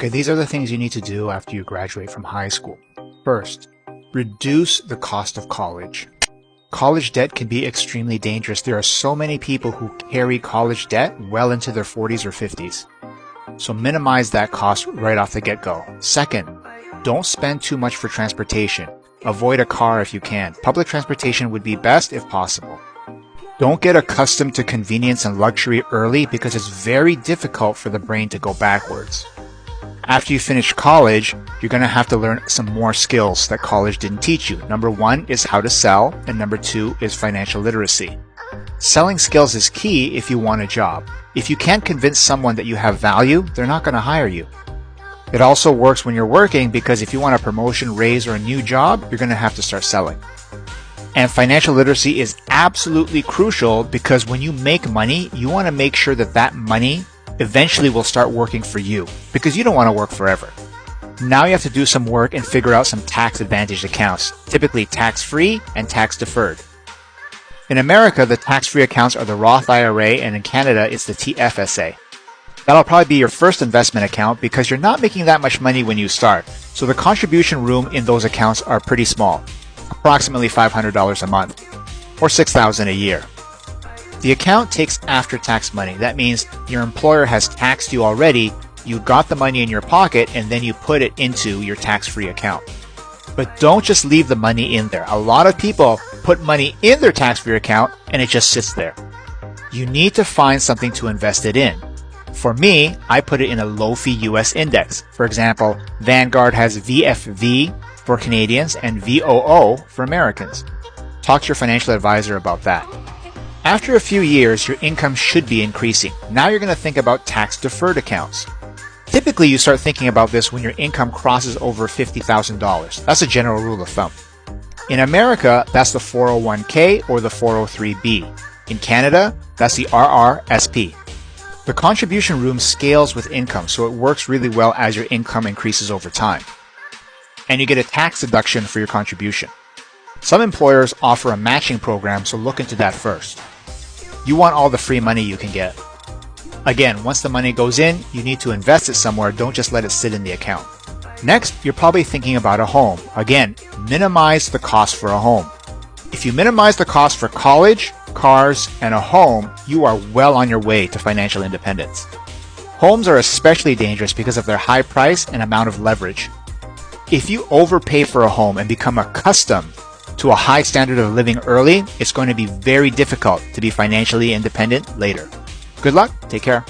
Okay, these are the things you need to do after you graduate from high school. First, reduce the cost of college. College debt can be extremely dangerous. There are so many people who carry college debt well into their 40s or 50s. So minimize that cost right off the get-go. Second, don't spend too much for transportation. Avoid a car if you can. Public transportation would be best if possible. Don't get accustomed to convenience and luxury early because it's very difficult for the brain to go backwards. After you finish college, you're going to have to learn some more skills that college didn't teach you. Number 1 is how to sell, and number 2 is financial literacy. Selling skills is key if you want a job. If you can't convince someone that you have value, they're not going to hire you. It also works when you're working because if you want a promotion, raise, or a new job, you're going to have to start selling. And financial literacy is absolutely crucial because when you make money, you want to make sure that that money eventually will start working for you because you don't want to work forever. Now you have to do some work and figure out some tax advantaged accounts, typically tax-free and tax-deferred. In America, the tax-free accounts are the Roth IRA, and in Canada, it's the TFSA. That'll probably be your first investment account because you're not making that much money when you start, so the contribution room in those accounts are pretty small, approximately $500 a month, or $6,000 a year. The account takes after-tax money. That means your employer has taxed you already, you got the money in your pocket, and then you put it into your tax-free account. But don't just leave the money in there. A lot of people put money in their tax-free account and it just sits there. You need to find something to invest it in. For me, I put it in a low-fee US index. For example, Vanguard has VFV for Canadians and VOO for Americans. Talk to your financial advisor about that. After a few years, your income should be increasing. Now you're going to think about tax-deferred accounts. Typically, you start thinking about this when your income crosses over $50,000. That's a general rule of thumb. In America, that's the 401k or the 403b. In Canada, that's the RRSP. The contribution room scales with income, so it works really well as your income increases over time. And you get a tax deduction for your contribution. Some employers offer a matching program, so look into that first. You want all the free money you can get. Again, once the money goes in, you need to invest it somewhere. Don't just let it sit in the account. Next, you're probably thinking about a home. Again, minimize the cost for a home. If you minimize the cost for college, cars, and a home, you are well on your way to financial independence. Homes are especially dangerous because of their high price and amount of leverage. If you overpay for a home and become accustomed to a high standard of living early, it's going to be very difficult to be financially independent later. Good luck. Take care.